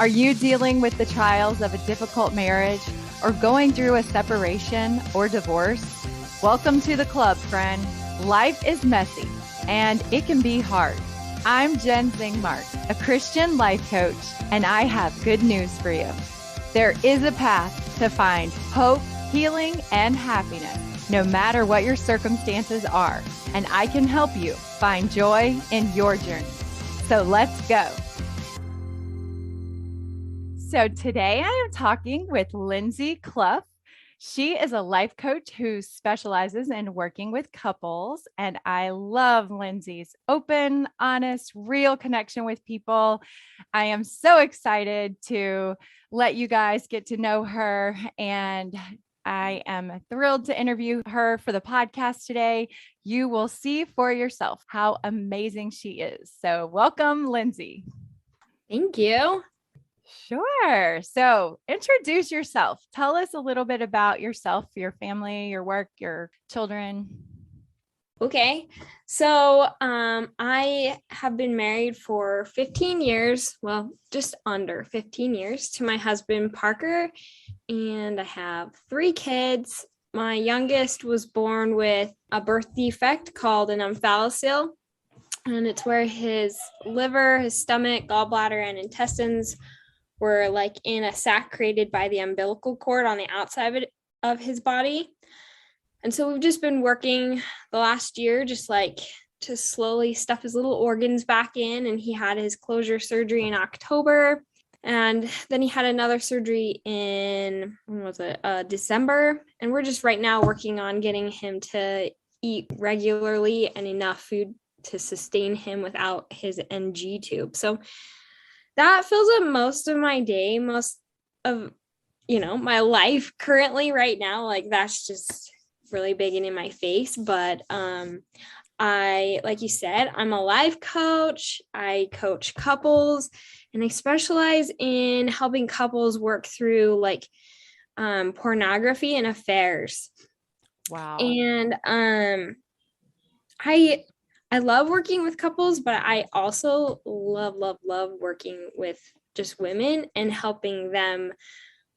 Are you dealing with the trials of a difficult marriage or going through a separation or divorce? Welcome to the club, friend. Life is messy and it can be hard. I'm Jenn a Christian life coach, and I have good news for you. There is a path to find hope, healing, and happiness, no matter what your circumstances are, and I can help you find joy in your journey. So let's go. So today I am talking with Lindsay Cluff. She is a life coach who specializes in working with couples, and I love Lindsay's open, honest, real connection with people. I am so excited to let you guys get to know her, and I am thrilled to interview her for the podcast today. You will see for yourself how amazing she is. So welcome, Lindsay. Thank you. Sure. So introduce yourself. Tell us a little bit about yourself, your family, your work, your children. Okay. So I have been married for 15 years, well, just under 15 years to my husband, Parker, and I have 3 kids. My youngest was born with a birth defect called an omphalocele, and it's where his liver, his stomach, gallbladder, and intestines were like in a sac created by the umbilical cord on the outside of his body. And so we've just been working the last year, just like to slowly stuff his little organs back in. And he had his closure surgery in October. And then he had another surgery in, December. And we're just right now working on getting him to eat regularly and enough food to sustain him without his NG tube. So that fills up most of my day, most of, my life currently right now. Like that's just really big and in my face. But like you said, I'm a life coach. I coach couples, and I specialize in helping couples work through like pornography and affairs. Wow. And I love working with couples, but I also love working with just women and helping them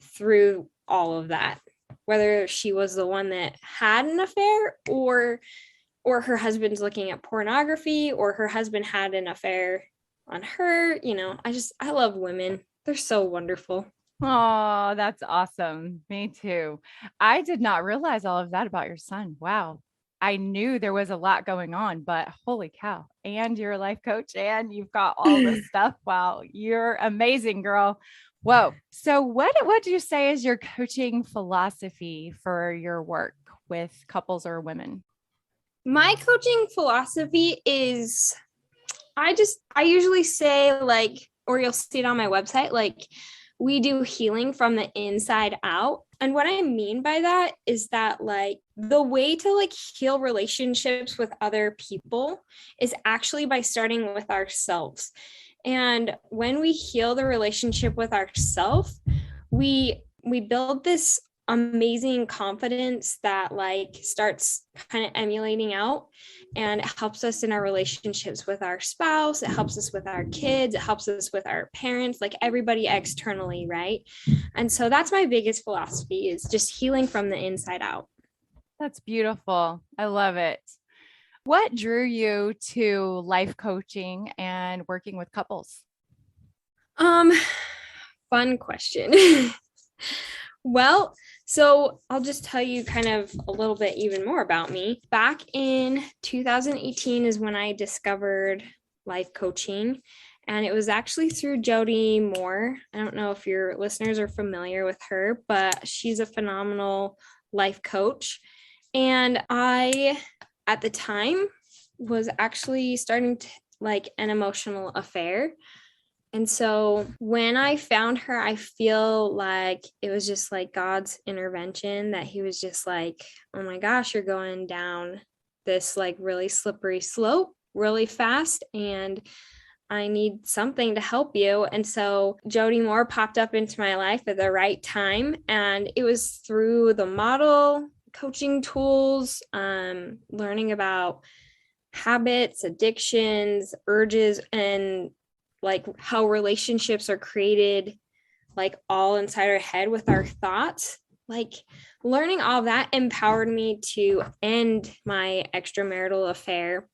through all of that, whether she was the one that had an affair or her husband's looking at pornography or her husband had an affair on her. I love women. They're so wonderful. Oh, that's awesome. Me too. I did not realize all of that about your son. Wow. I knew there was a lot going on, but holy cow. And you're a life coach and you've got all this stuff. Wow. You're amazing, girl. Whoa. So what do you say is your coaching philosophy for your work with couples or women? My coaching philosophy is I usually say or you'll see it on my website, we do healing from the inside out. And what I mean by that is that the way to heal relationships with other people is actually by starting with ourselves. And when we heal the relationship with ourselves, we build this amazing confidence that starts kind of emulating out, and it helps us in our relationships with our spouse. It helps us with our kids. It helps us with our parents, everybody externally, right? And so that's my biggest philosophy, is just healing from the inside out. That's beautiful. I love it. What drew you to life coaching and working with couples? Fun question. Well, so I'll just tell you kind of a little bit even more about me. Back in 2018 is when I discovered life coaching, and it was actually through Jody Moore. I don't know if your listeners are familiar with her, but she's a phenomenal life coach. And I, at the time, was actually starting to an emotional affair. And so when I found her, I feel like it was just God's intervention, that he was just oh my gosh, you're going down this really slippery slope really fast, and I need something to help you. And so Jody Moore popped up into my life at the right time. And it was through the model coaching tools, learning about habits, addictions, urges, and like how relationships are created, like all inside our head with our thoughts. Like learning all that empowered me to end my extramarital affair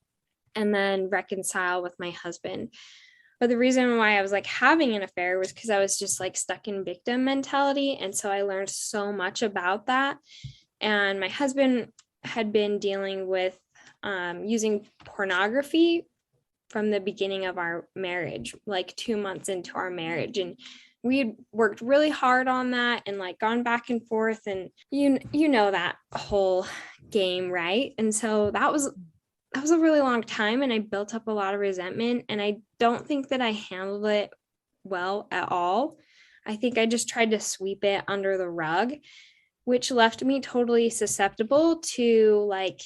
and then reconcile with my husband. But the reason why I was like having an affair was because I was just like stuck in victim mentality. And so I learned so much about that. And my husband had been dealing with using pornography from the beginning of our marriage, like 2 months into our marriage. And we had worked really hard on that and like gone back and forth. And you know that whole game, right? And so that was a really long time, and I built up a lot of resentment, and I don't think that I handled it well at all. I think I just tried to sweep it under the rug, which left me totally susceptible to like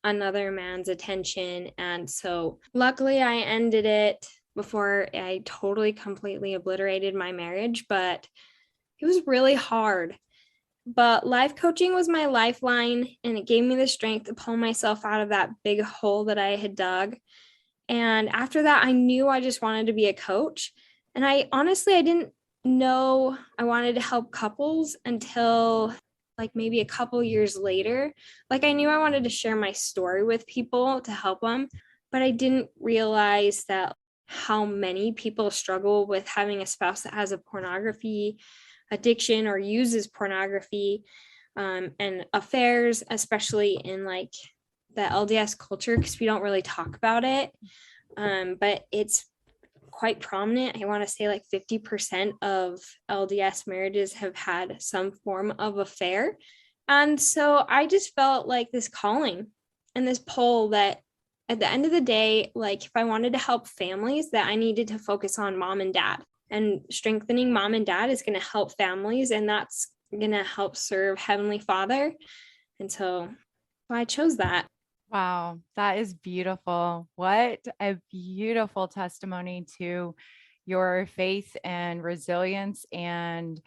another man's attention. And so luckily I ended it before I totally completely obliterated my marriage, but it was really hard. But life coaching was my lifeline, and it gave me the strength to pull myself out of that big hole that I had dug. And after that, I knew I just wanted to be a coach. And I didn't know I wanted to help couples until like maybe a couple years later. Like I knew I wanted to share my story with people to help them, but I didn't realize that how many people struggle with having a spouse that has a pornography addiction or uses pornography, and affairs, especially in like the LDS culture, because we don't really talk about it. But it's quite prominent. I want to say like 50% of LDS marriages have had some form of affair. And so I just felt like this calling and this pull that at the end of the day, like if I wanted to help families, that I needed to focus on mom and dad. And strengthening mom and dad is going to help families, and that's going to help serve Heavenly Father. And so I chose that. Wow, that is beautiful. What a beautiful testimony to your faith and resilience and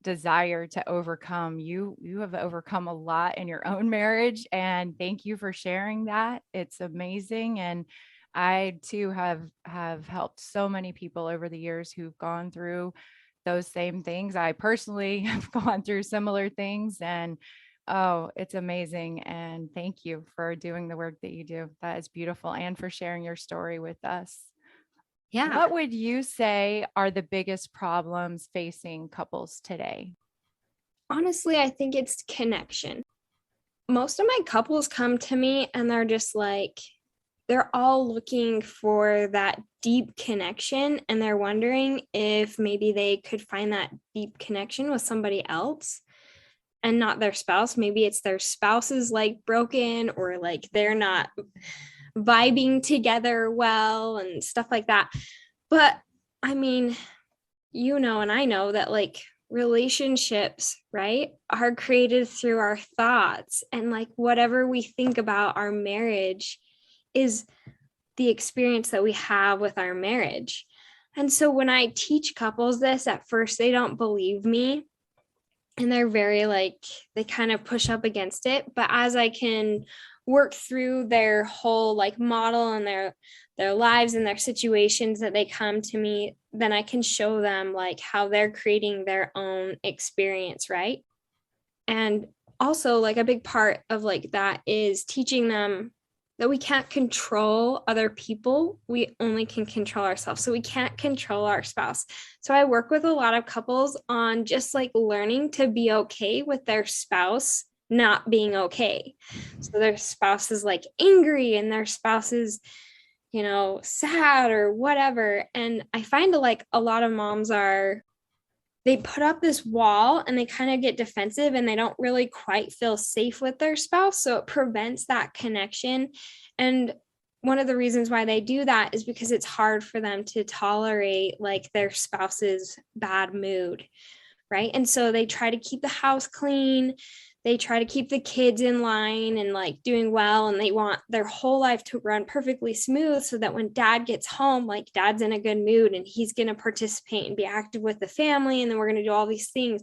desire to overcome. You have overcome a lot in your own marriage, and thank you for sharing that. It's amazing. And I too have helped so many people over the years who've gone through those same things. I personally have gone through similar things, and oh, it's amazing. And thank you for doing the work that you do. That is beautiful, and for sharing your story with us. Yeah. What would you say are the biggest problems facing couples today? Honestly, I think it's connection. Most of my couples come to me and they're just like, they're all looking for that deep connection, and they're wondering if maybe they could find that deep connection with somebody else and not their spouse. Maybe it's their spouse is like broken, or like they're not vibing together well and stuff like that. But I mean, and I know that like relationships, right, are created through our thoughts, and like whatever we think about our marriage is the experience that we have with our marriage. And so when I teach couples this, at first they don't believe me, and they're very like, they kind of push up against it. But as I can work through their whole like model and their lives and their situations that they come to me, then I can show them like how they're creating their own experience, right? And also like a big part of like that is teaching them that we can't control other people. We only can control ourselves. So we can't control our spouse. So I work with a lot of couples on just like learning to be okay with their spouse not being okay. So their spouse is like angry, and their spouse is, sad or whatever. And I find that like a lot of moms they put up this wall and they kind of get defensive, and they don't really quite feel safe with their spouse. So it prevents that connection. And one of the reasons why they do that is because it's hard for them to tolerate like their spouse's bad mood. Right. And so they try to keep the house clean. They try to keep the kids in line and like doing well, and they want their whole life to run perfectly smooth so that when dad gets home, like dad's in a good mood and he's going to participate and be active with the family, and then we're going to do all these things.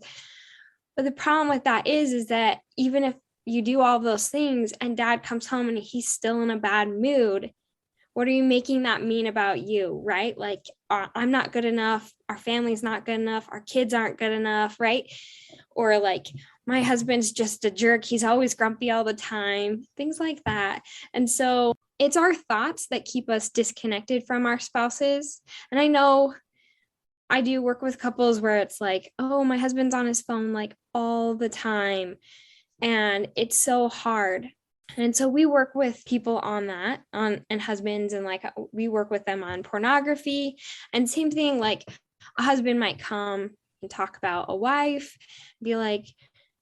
But the problem with that is that even if you do all those things and dad comes home and he's still in a bad mood, what are you making that mean about you, right? Like, I'm not good enough, our family's not good enough, our kids aren't good enough, right? Or like, my husband's just a jerk, he's always grumpy all the time, things like that. And so it's our thoughts that keep us disconnected from our spouses. And I know I do work with couples where it's like, oh, my husband's on his phone like all the time, and it's so hard. And so we work with people on that, on and husbands, and like we work with them on pornography. And same thing, like a husband might come and talk about a wife, be like,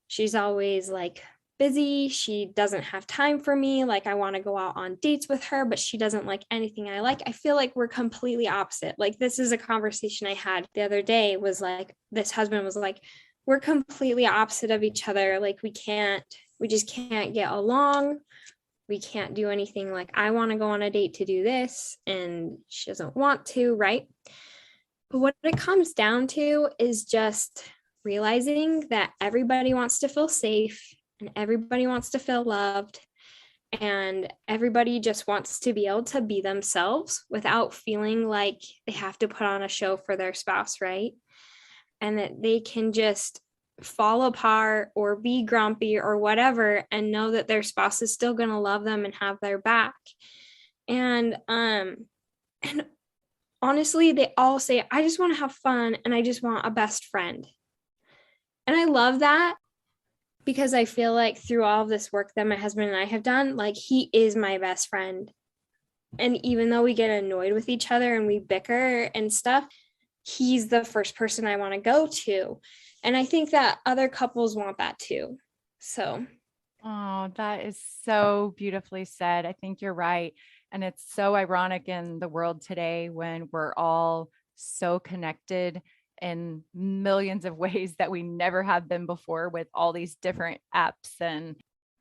she's always like busy, she doesn't have time for me, like I want to go out on dates with her, but she doesn't like anything I like. I feel like we're completely opposite. Like, this is a conversation I had the other day, was like, this husband was like, we're completely opposite of each other, like we just can't get along, we can't do anything. Like, I want to go on a date to do this and she doesn't want to, right? But what it comes down to is just realizing that everybody wants to feel safe and everybody wants to feel loved, and everybody just wants to be able to be themselves without feeling like they have to put on a show for their spouse, right? And that they can just fall apart or be grumpy or whatever and know that their spouse is still going to love them and have their back. And honestly, they all say, I just want to have fun and I just want a best friend. And I love that, because I feel like through all of this work that my husband and I have done, like, he is my best friend. And even though we get annoyed with each other and we bicker and stuff, he's the first person I want to go to. And I think that other couples want that too. So, Oh, that is so beautifully said. I think you're right. And it's so ironic in the world today when we're all so connected in millions of ways that we never have been before, with all these different apps and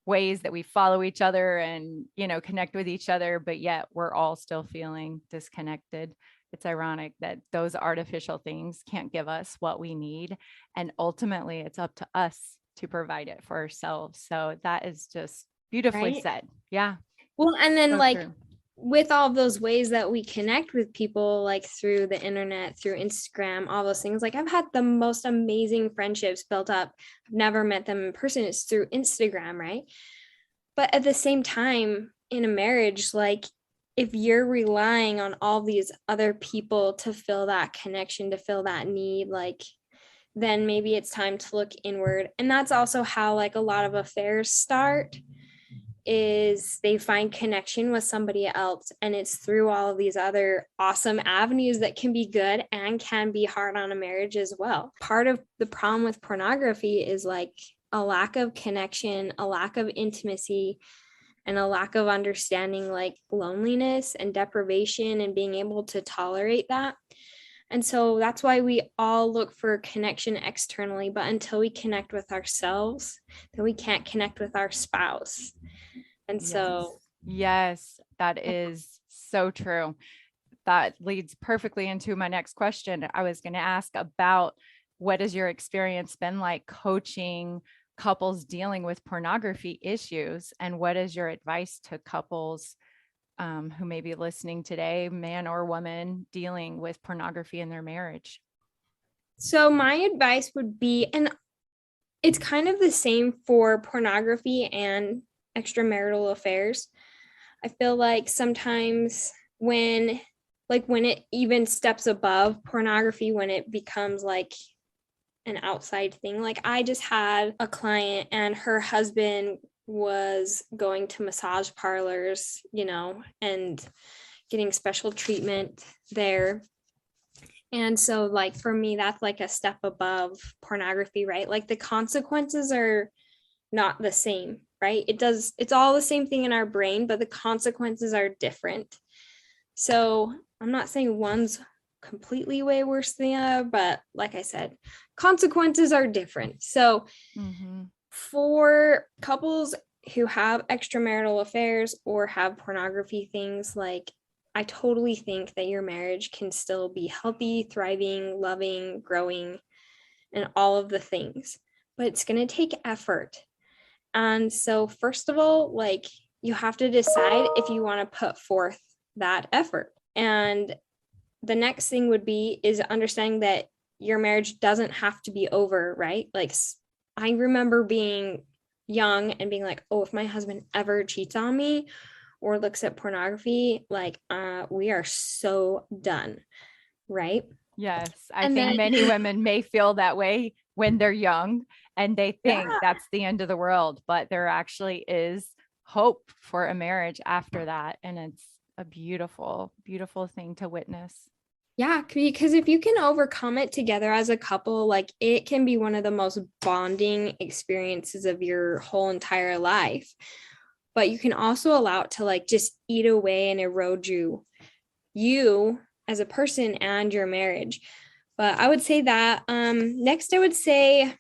ways that we follow each other and, connect with each other, but yet we're all still feeling disconnected. It's ironic that those artificial things can't give us what we need. And ultimately, it's up to us to provide it for ourselves. So that is just beautifully right. said. Yeah. Well, and then So like, true. with all those ways that we connect with people, like through the internet, through Instagram, all those things, like I've had the most amazing friendships built up. I've never met them in person. It's through Instagram, right? But at the same time, in a marriage, like, if you're relying on all these other people to fill that connection, to fill that need, like, then maybe it's time to look inward. And that's also how like a lot of affairs start, is they find connection with somebody else, and it's through all of these other awesome avenues that can be good and can be hard on a marriage as well. Part of the problem with pornography is like a lack of connection, a lack of intimacy, and a lack of understanding like loneliness and deprivation and being able to tolerate that. And so that's why we all look for connection externally, but until we connect with ourselves, then we can't connect with our spouse. And Yes. so, Yes, that is so true. That leads perfectly into my next question. I was going to ask about, what has your experience been like coaching couples dealing with pornography issues? And what is your advice to couples who may be listening today, man or woman, dealing with pornography in their marriage? so my advice would be, and it's kind of the same for pornography and extramarital affairs. I feel like sometimes when it even steps above pornography, when it becomes like an outside thing. Like, I just had a client and her husband was going to massage parlors, and getting special treatment there. And so like for me, that's like a step above pornography, right? Like, the consequences are not the same, right? It's all the same thing in our brain, but the consequences are different. So I'm not saying one's completely way worse than the other, but like I said, consequences are different. So for couples who have extramarital affairs or have pornography things, like, I totally think that your marriage can still be healthy, thriving, loving, growing, and all of the things, but it's going to take effort. And so first of all, like, you have to decide if you want to put forth that effort. And the next thing would be is understanding that your marriage doesn't have to be over, right? Like I remember being young and being like, oh, if my husband ever cheats on me or looks at pornography, like we are so done, right? Yes, I And think then many women may feel that way when they're young and they think yeah, that's the end of the world, but there actually is hope for a marriage after that. And it's a beautiful, beautiful thing to witness. yeah, because if you can overcome it together as a couple, like it can be one of the most bonding experiences of your whole entire life. But you can also allow it to like just eat away and erode you as a person and your marriage. But I would say that next I would say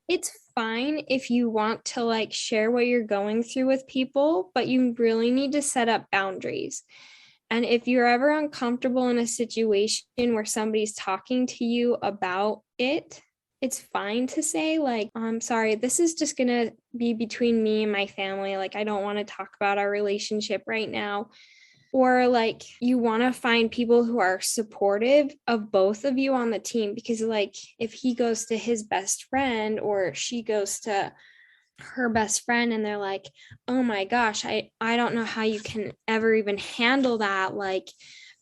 it's fine if you want to like share what you're going through with people, but you really need to set up boundaries. And if you're ever uncomfortable in a situation where somebody's talking to you about it, it's fine to say, like, I'm sorry, this is just going to be between me and my family. Like, I don't want to talk about our relationship right now. Or like, you want to find people who are supportive of both of you on the team. Because, like, if he goes to his best friend or she goes to her best friend and they're like, oh my gosh, I don't know how you can ever even handle that, like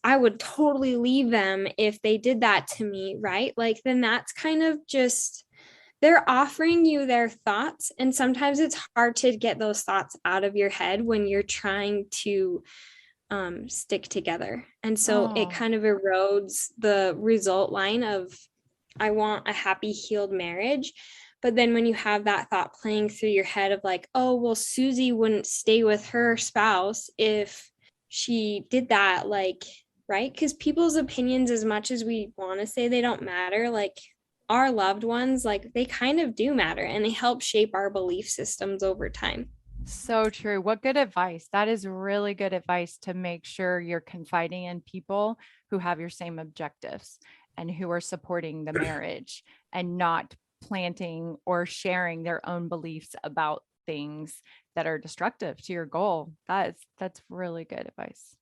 I would totally leave them if they did that to me, right? Like then that's kind of just they're offering you their thoughts, and sometimes it's hard to get those thoughts out of your head when you're trying to stick together, and so it Oh, kind of erodes the result line of I want a happy, healed marriage. But then when you have that thought playing through your head of like, oh, well, Susie wouldn't stay with her spouse if she did that, like, right? Because people's opinions, as much as we want to say they don't matter, like our loved ones, like they kind of do matter and they help shape our belief systems over time. so true. What good advice. That is really good advice to make sure you're confiding in people who have your same objectives and who are supporting the marriage and not planting or sharing their own beliefs about things that are destructive to your goal. That's really good advice.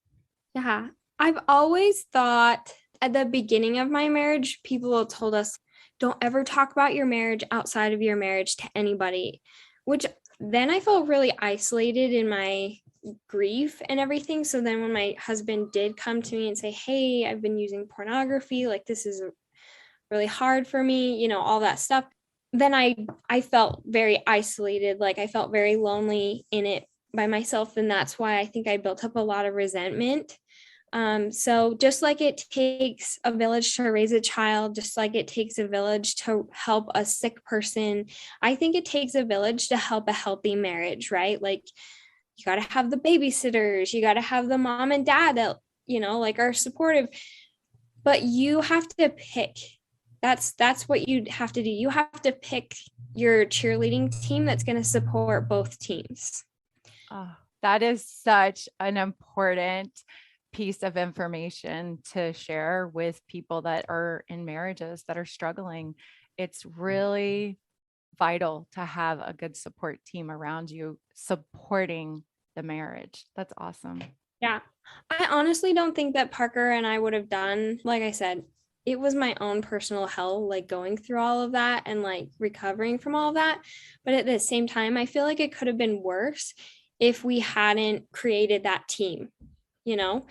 Yeah. I've always thought at the beginning of my marriage, people told us, don't ever talk about your marriage outside of your marriage to anybody, which then I felt really isolated in my grief and everything. So then when my husband did come to me and say, hey, I've been using pornography, like this is really hard for me, all that stuff, then I felt very isolated, like I felt very lonely in it by myself, and that's why I think I built up a lot of resentment. So just like it takes a village to raise a child, just like it takes a village to help a sick person, I think it takes a village to help a healthy marriage, right? Like you got to have the babysitters, you got to have the mom and dad that, like are supportive, but you have to pick. That's what you have to do. You have to pick your cheerleading team that's going to support both teams. Oh, that is such an important piece of information to share with people that are in marriages that are struggling. It's really vital to have a good support team around you supporting the marriage. That's awesome. Yeah. I honestly don't think that Parker and I would have done, like I said, it was my own personal hell, like going through all of that and like recovering from all of that. But at the same time, I feel like it could have been worse if we hadn't created that team, you know?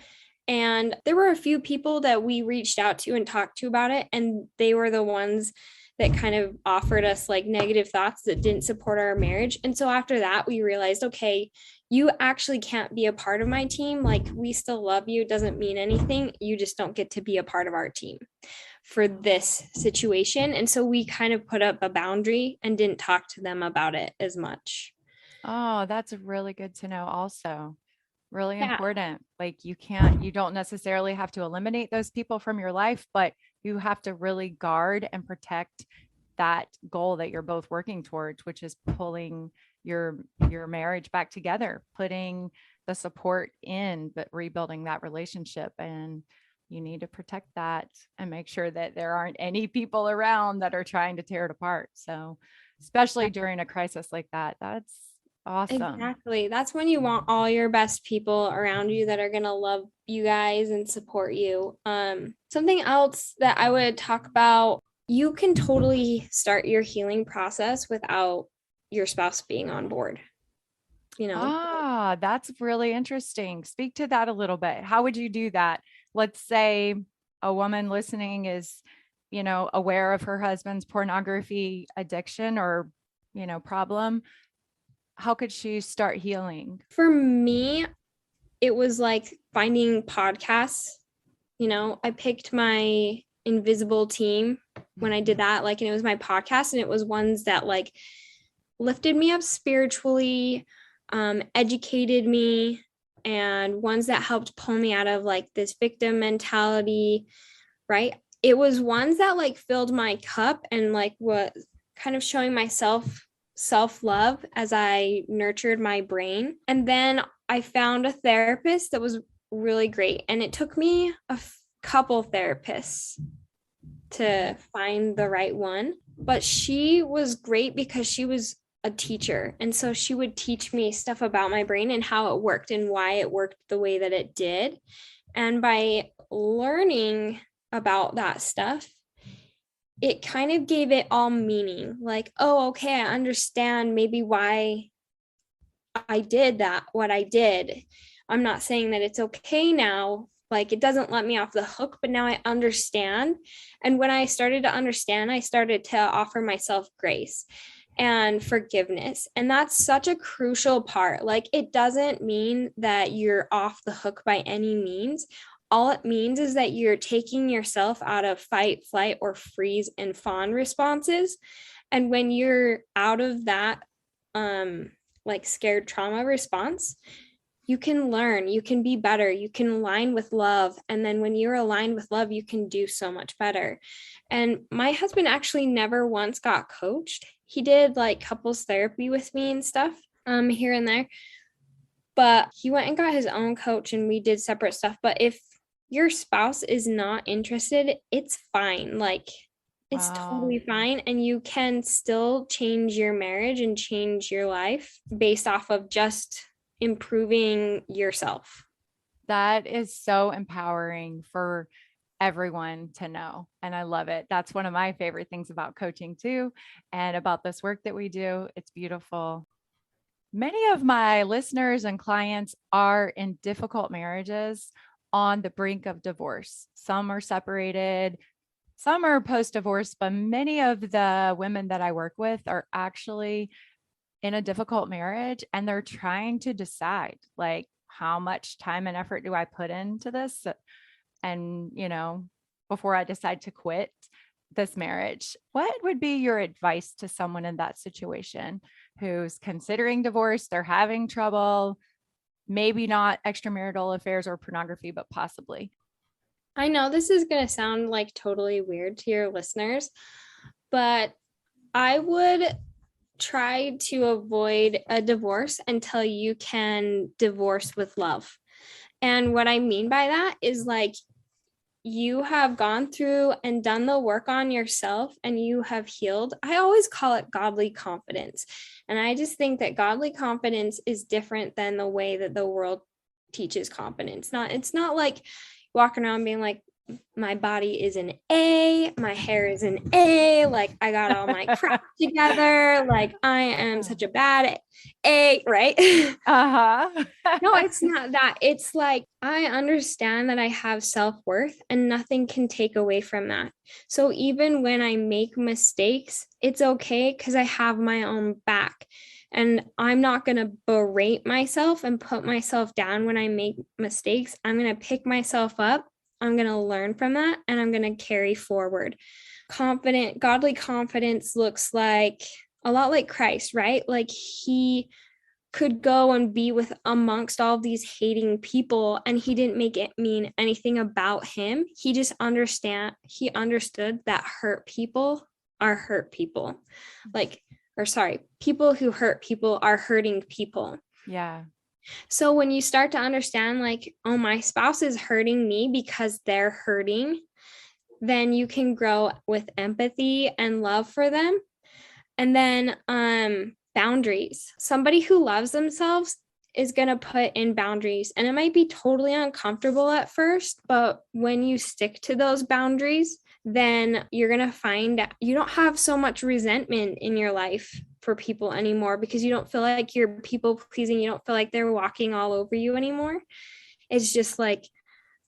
And there were a few people that we reached out to and talked to about it. And they were the ones that kind of offered us like negative thoughts that didn't support our marriage. And so after that, we realized, okay, you actually can't be a part of my team. Like, we still love you. It doesn't mean anything. You just don't get to be a part of our team for this situation. And so we kind of put up a boundary and didn't talk to them about it as much. Oh, that's really good to know also. Really Yeah. important. Like you don't necessarily have to eliminate those people from your life, but you have to really guard and protect that goal that you're both working towards, which is pulling your marriage back together, putting the support in, but rebuilding that relationship. And you need to protect that and make sure that there aren't any people around that are trying to tear it apart. So, especially during a crisis like that, Awesome. Exactly. That's when you want all your best people around you that are going to love you guys and support you. Something else that I would talk about, you can totally start your healing process without your spouse being on board, you know? Ah, that's really interesting. Speak to that a little bit. How would you do that? Let's say a woman listening is, aware of her husband's pornography addiction or, problem. How could she start healing? For me, it was like finding podcasts. I picked my invisible team when I did that, like, and it was my podcast, and it was ones that like lifted me up spiritually, educated me, and ones that helped pull me out of like this victim mentality, right? It was ones that like filled my cup and like what kind of showing myself self-love as I nurtured my brain. And then I found a therapist that was really great. And it took me a couple therapists to find the right one. But she was great because she was a teacher. And so she would teach me stuff about my brain and how it worked and why it worked the way that it did. And by learning about that stuff, it kind of gave it all meaning. Like, oh, okay, I understand maybe why I did that, what I did. I'm not saying that it's okay now. Like, it doesn't let me off the hook, but now I understand. And when I started to understand, I started to offer myself grace and forgiveness. And that's such a crucial part. Like, it doesn't mean that you're off the hook by any means. All it means is that you're taking yourself out of fight, flight, or freeze and fawn responses. And when you're out of that, like scared trauma response, you can learn, you can be better, you can align with love. And then when you're aligned with love, you can do so much better. And my husband actually never once got coached. He did like couples therapy with me and stuff, here and there. But he went and got his own coach and we did separate stuff. But if your spouse is not interested, it's fine. Like, it's Wow. totally fine. And you can still change your marriage and change your life based off of just improving yourself. That is so empowering for everyone to know. And I love it. That's one of my favorite things about coaching too, and about this work that we do. It's beautiful. Many of my listeners and clients are in difficult marriages on the brink of divorce. Some are separated, some are post divorce, but many of the women that I work with are actually in a difficult marriage and they're trying to decide, like, how much time and effort do I put into this? And, before I decide to quit this marriage, what would be your advice to someone in that situation who's considering divorce? They're having trouble, maybe not extramarital affairs or pornography, but possibly. I know this is going to sound like totally weird to your listeners, but I would try to avoid a divorce until you can divorce with love. And what I mean by that is like, you have gone through and done the work on yourself and you have healed. I always call it godly confidence. And I just think that godly confidence is different than the way that the world teaches confidence. It's not like walking around being like, my body is an A, my hair is an A, like I got all my crap together, like I am such a bad A, right? Uh-huh. No, it's not that. It's like I understand that I have self-worth and nothing can take away from that. So even when I make mistakes, it's okay because I have my own back. And I'm not going to berate myself and put myself down when I make mistakes. I'm going to pick myself up. I'm going to learn from that and I'm going to carry forward. Godly confidence looks like a lot like Christ, right? Like he could go and be with amongst all these hating people and he didn't make it mean anything about him. He understood that hurt people are hurt people. People who hurt people are hurting people. Yeah. So when you start to understand like, oh, my spouse is hurting me because they're hurting, then you can grow with empathy and love for them. And then boundaries. Somebody who loves themselves is going to put in boundaries, and it might be totally uncomfortable at first, but when you stick to those boundaries, then you're going to find that you don't have so much resentment in your life for people anymore, because you don't feel like you're people pleasing. You don't feel like they're walking all over you anymore. It's just like,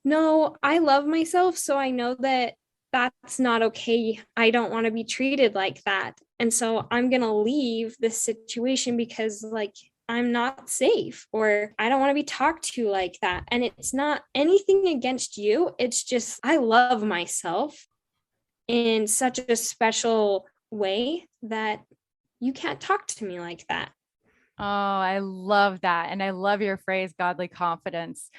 no, I love myself, so I know that that's not okay. I don't want to be treated like that. And so I'm going to leave this situation because like I'm not safe, or I don't want to be talked to like that. And it's not anything against you. It's just, I love myself in such a special way that you can't talk to me like that. Oh, I love that. And I love your phrase, godly confidence.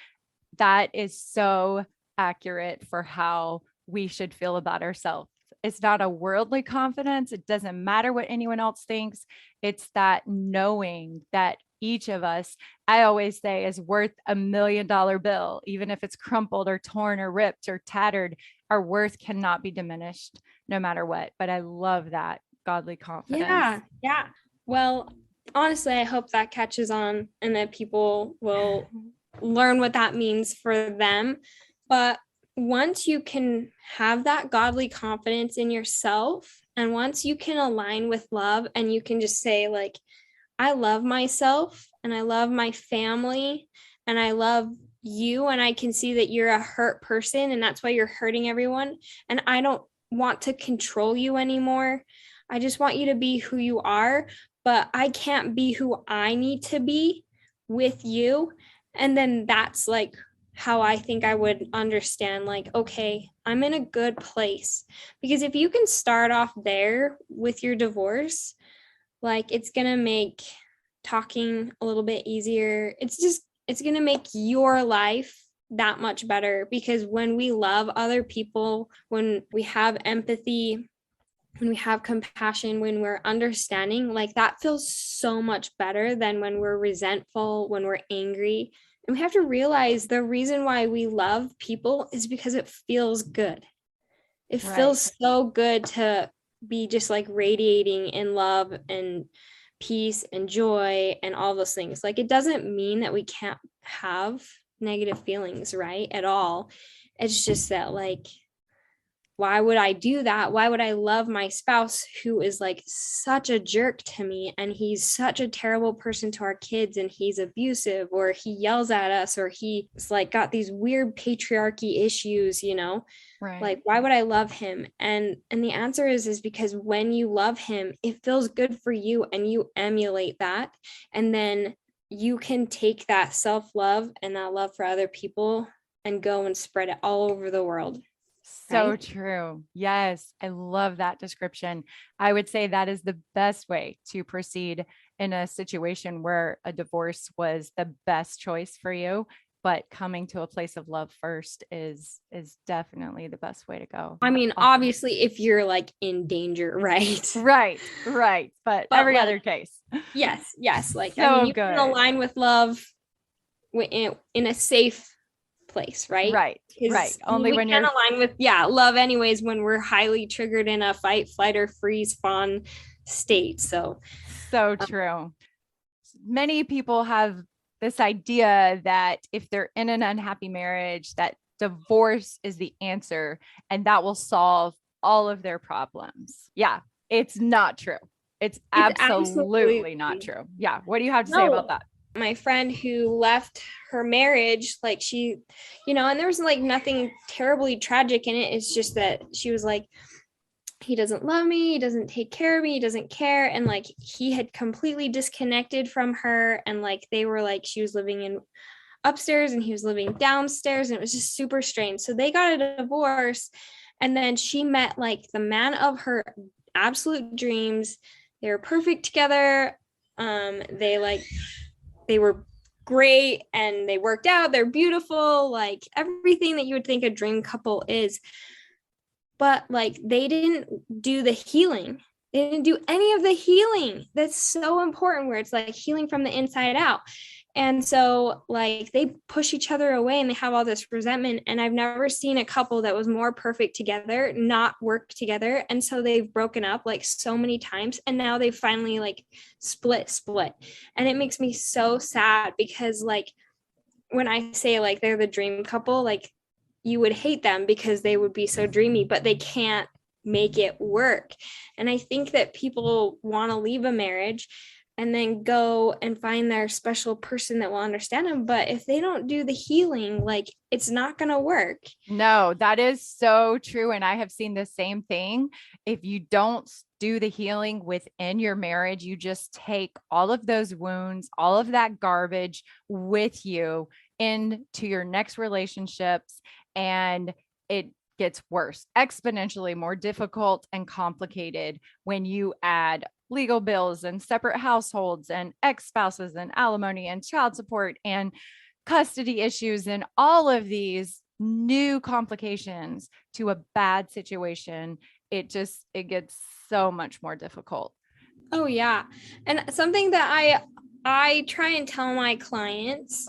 That is so accurate for how we should feel about ourselves. It's not a worldly confidence. It doesn't matter what anyone else thinks. It's that knowing that each of us, I always say, is worth $1 million bill, even if it's crumpled or torn or ripped or tattered. Our worth cannot be diminished no matter what. But I love that godly confidence. Yeah. Well, honestly, I hope that catches on and that people will learn what that means for them. But once you can have that godly confidence in yourself, and once you can align with love, and you can just say like, I love myself and I love my family and I love you, and I can see that you're a hurt person and that's why you're hurting everyone, and I don't want to control you anymore. I just want you to be who you are, but I can't be who I need to be with you. And then that's like how I think I would understand, like, okay, I'm in a good place. Because if you can start off there with your divorce, like it's going to make talking a little bit easier. It's going to make your life that much better, because when we love other people, when we have empathy, when we have compassion, when we're understanding, like that feels so much better than when we're resentful, when we're angry. And we have to realize the reason why we love people is because it feels good. It feels so good to be just like radiating in love and peace and joy and all those things. Like it doesn't mean that we can't have negative feelings, right? At all. It's just that like, why would I do that? Why would I love my spouse who is like such a jerk to me, and he's such a terrible person to our kids, and he's abusive, or he yells at us, or he's like got these weird patriarchy issues, you know? Right. Like, why would I love him? And the answer is because when you love him, it feels good for you and you emulate that. And then you can take that self-love and that love for other people and go and spread it all over the world. So right? true. Yes. I love that description. I would say that is the best way to proceed in a situation where a divorce was the best choice for you, but coming to a place of love first is definitely the best way to go. I mean, Awesome. obviously, if you're like in danger, right? Right. But every like, other case. Yes. Like, So I mean, you good. can align with love in a safe place, right? Right. Only we when can you're align with love anyways when we're highly triggered in a fight, flight, or freeze fawn state. So true. Many people have this idea that if they're in an unhappy marriage, that divorce is the answer and that will solve all of their problems. Yeah, it's not true. It's absolutely not true. Yeah. What do you have to say about that? My friend who left her marriage, like she, and there was like nothing terribly tragic in it. It's just that she was like, he doesn't love me, he doesn't take care of me, he doesn't care. And like he had completely disconnected from her. And like they were like, she was living in upstairs and he was living downstairs, and it was just super strange. So they got a divorce, and then she met like the man of her absolute dreams. They were perfect together. They were great and they worked out. They're beautiful, like everything that you would think a dream couple is. But like they didn't do the healing. They didn't do any of the healing. That's so important, where it's like healing from the inside out. And so like they push each other away and they have all this resentment. And I've never seen a couple that was more perfect together not work together. And so they've broken up like so many times. And now they finally like split. And it makes me so sad because like when I say like they're the dream couple, like you would hate them because they would be so dreamy, but they can't make it work. And I think that people want to leave a marriage and then go and find their special person that will understand them. But if they don't do the healing, like it's not going to work. No, that is so true. And I have seen the same thing. If you don't do the healing within your marriage, you just take all of those wounds, all of that garbage with you into your next relationships, and it gets worse, exponentially more difficult and complicated when you add legal bills and separate households and ex-spouses and alimony and child support and custody issues and all of these new complications to a bad situation. It gets so much more difficult. Oh yeah. And something that I try and tell my clients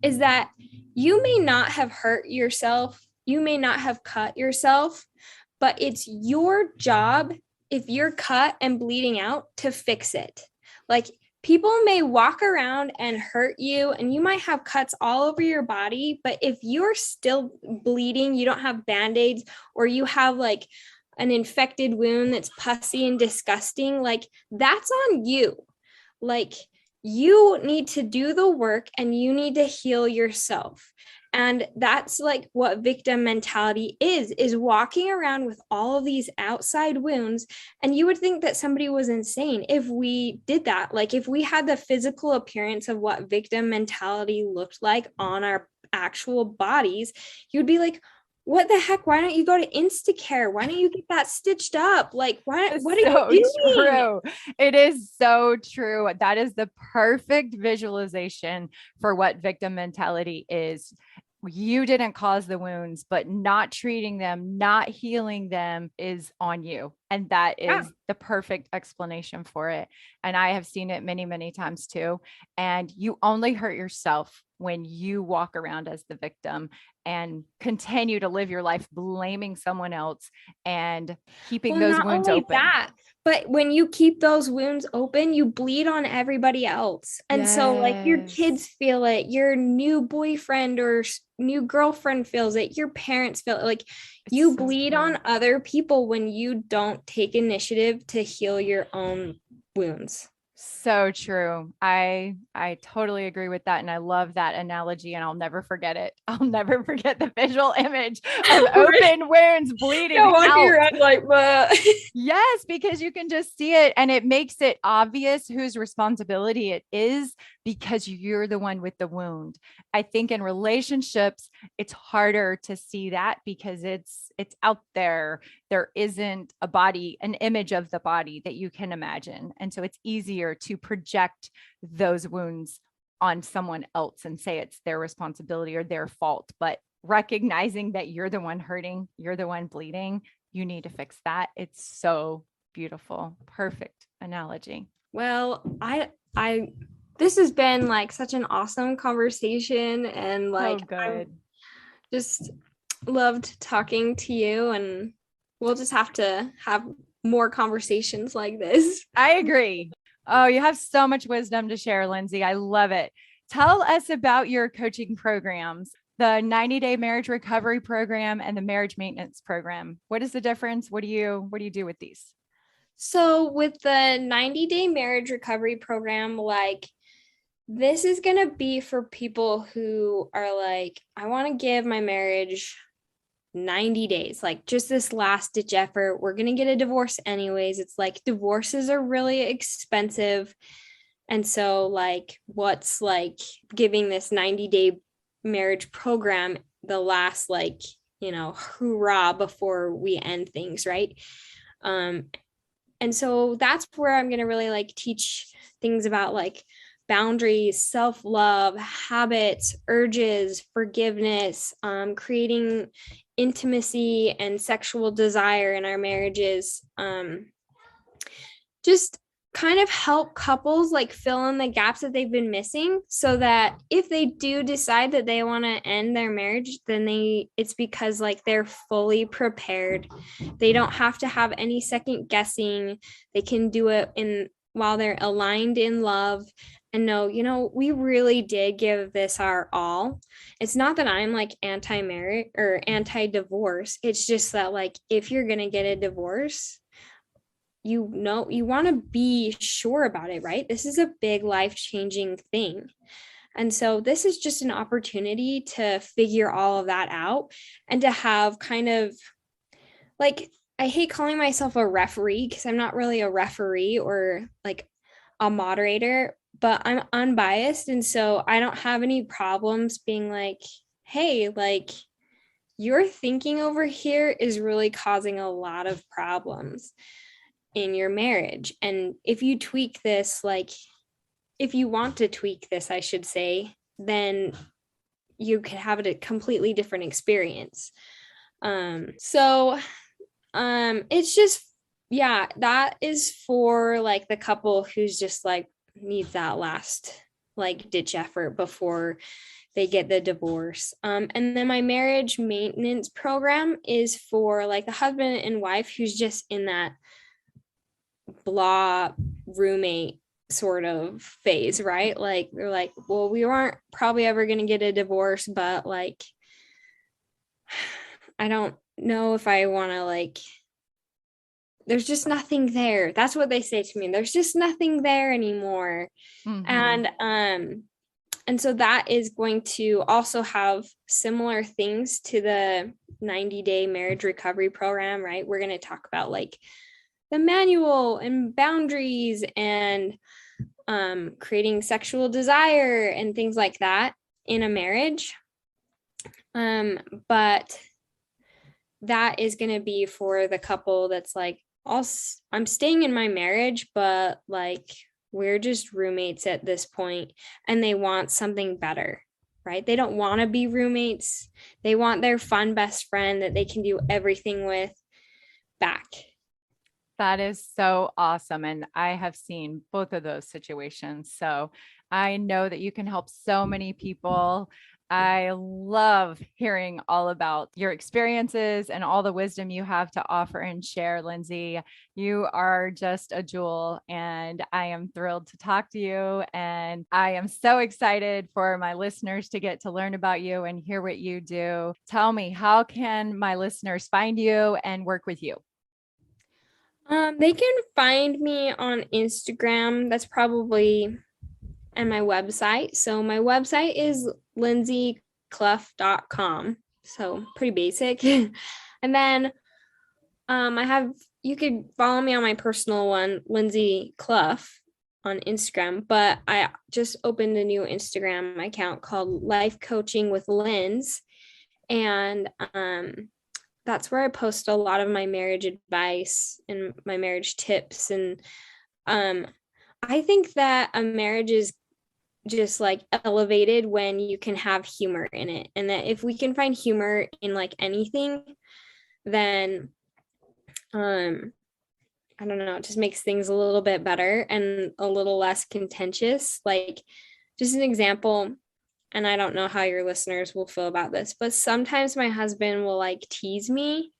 is that you may not have hurt yourself, you may not have cut yourself, but it's your job if you're cut and bleeding out to fix it. Like people may walk around and hurt you and you might have cuts all over your body, but if you're still bleeding, you don't have band-aids, or you have like an infected wound that's pussy and disgusting, like that's on you. Like you need to do the work and you need to heal yourself. And that's like what victim mentality is walking around with all of these outside wounds. And you would think that somebody was insane if we did that. Like if we had the physical appearance of what victim mentality looked like on our actual bodies, you'd be like, what the heck? Why don't you go to Instacare? Why don't you get that stitched up? Like, what are you doing? True. It is so true. That is the perfect visualization for what victim mentality is. You didn't cause the wounds, but not treating them, not healing them is on you. And that is the perfect explanation for it. And I have seen it many, many times too. And you only hurt yourself when you walk around as the victim and continue to live your life blaming someone else and keeping those wounds open. But when you keep those wounds open, you bleed on everybody else. And so like your kids feel it, your new boyfriend or new girlfriend feels it, your parents feel it. Like you bleed on other people when you don't take initiative to heal your own wounds. So true. I totally agree with that. And I love that analogy, and I'll never forget it. I'll never forget the visual image of open wounds bleeding out. Around like, yes, because you can just see it and it makes it obvious whose responsibility it is because you're the one with the wound. I think in relationships, it's harder to see that because it's out there. There isn't a body, an image of the body that you can imagine. And so it's easier to project those wounds on someone else and say it's their responsibility or their fault. But recognizing that you're the one hurting, you're the one bleeding, you need to fix that. It's so beautiful. Perfect analogy. Well, I this has been like such an awesome conversation, and like good. Just loved talking to you, and we'll just have to have more conversations like this. I agree. Oh, you have so much wisdom to share, Lindsay. I love it. Tell us about your coaching programs, the 90-day marriage recovery program and the marriage maintenance program. What is the difference? What do you do with these? So with the 90-day marriage recovery program, like this is going to be for people who are like, I want to give my marriage 90 days, like just this last ditch effort. We're going to get a divorce anyways. It's like divorces are really expensive. And so like, what's like giving this 90-day marriage program the last, like, hoorah before we end things, right? And so that's where I'm going to really like teach things about like boundaries, self-love, habits, urges, forgiveness, creating intimacy and sexual desire in our marriages, just kind of help couples like fill in the gaps that they've been missing, so that if they do decide that they want to end their marriage, then it's because like they're fully prepared. They don't have to have any second guessing. They can do it in while they're aligned in love and know, we really did give this our all. It's not that I'm like anti-marriage or anti-divorce. It's just that like if you're going to get a divorce, you want to be sure about it, right? This is a big life-changing thing. And so this is just an opportunity to figure all of that out and to have kind of like, I hate calling myself a referee because I'm not really a referee or like a moderator, but I'm unbiased. And so I don't have any problems being like, hey, like your thinking over here is really causing a lot of problems in your marriage. And if you tweak this, like if you want to tweak this, I should say, then you could have a completely different experience. It's just, yeah, that is for like the couple who's just like needs that last like ditch effort before they get the divorce. And then my marriage maintenance program is for like the husband and wife who's just in that blah roommate sort of phase, right? Like they're like, well, we aren't probably ever going to get a divorce, but like I don't know if I want to, like, there's just nothing there. That's what they say to me. There's just nothing there anymore. And so that is going to also have similar things to the 90-day marriage recovery program, right? We're going to talk about like the manual and boundaries and creating sexual desire and things like that in a marriage. But that is going to be for the couple that's like, I'm staying in my marriage, but like we're just roommates at this point, and they want something better, right? They don't want to be roommates. They want their fun best friend that they can do everything with back. That is so awesome. And I have seen both of those situations. So I know that you can help so many people. I love hearing all about your experiences and all the wisdom you have to offer and share, Lindsay. You are just a jewel, and I am thrilled to talk to you. And I am so excited for my listeners to get to learn about you and hear what you do. Tell me, how can my listeners find you and work with you? They can find me on Instagram. That's probably, and my website. So my website is lindsaycluff.com. So pretty basic. And then you could follow me on my personal one, Lindsay Cluff on Instagram, but I just opened a new Instagram account called Life Coaching with Linz. And that's where I post a lot of my marriage advice and my marriage tips. And I think that a marriage is just like elevated when you can have humor in it. And that if we can find humor in like anything, then I don't know, it just makes things a little bit better and a little less contentious. Like just an example, and I don't know how your listeners will feel about this, but sometimes my husband will like tease me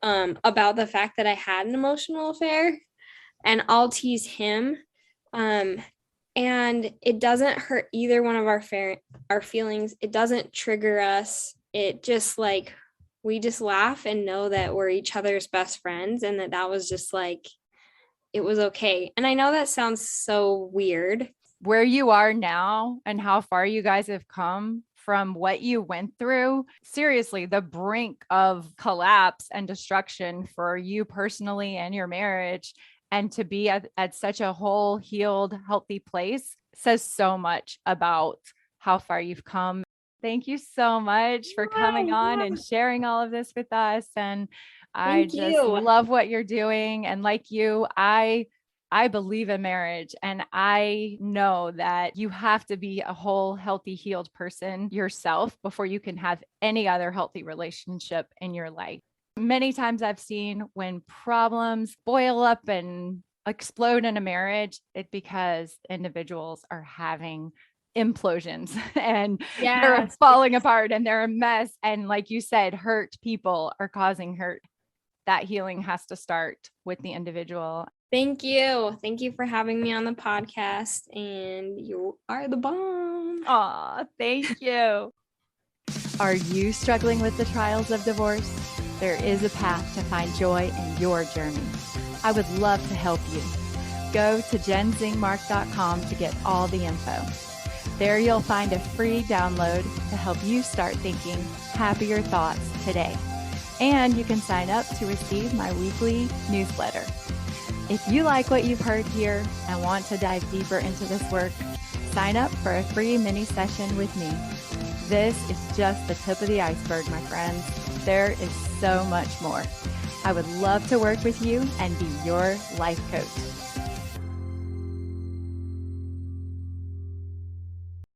about the fact that I had an emotional affair, and I'll tease him. And it doesn't hurt either one of our feelings. It doesn't trigger us. It just like, we just laugh and know that we're each other's best friends, and that was just like, it was okay. And I know that sounds so weird. Where you are now and how far you guys have come from what you went through, seriously, the brink of collapse and destruction for you personally and your marriage, and to be at such a whole, healed, healthy place says so much about how far you've come. Thank you so much for coming on and sharing all of this with us. And I just love what you're doing. And like you, I believe in marriage, and I know that you have to be a whole, healthy, healed person yourself before you can have any other healthy relationship in your life. Many times I've seen when problems boil up and explode in a marriage, it's because individuals are having implosions and they're Yes. falling apart and they're a mess. And like you said, hurt people are causing hurt. That healing has to start with the individual. Thank you. Thank you for having me on the podcast. And you are the bomb. Aw, thank you. Are you struggling with the trials of divorce? There is a path to find joy in your journey. I would love to help you. Go to jenzingmark.com to get all the info. There you'll find a free download to help you start thinking happier thoughts today. And you can sign up to receive my weekly newsletter. If you like what you've heard here and want to dive deeper into this work, sign up for a free mini session with me. This is just the tip of the iceberg, my friends. There is so much more. I would love to work with you and be your life coach.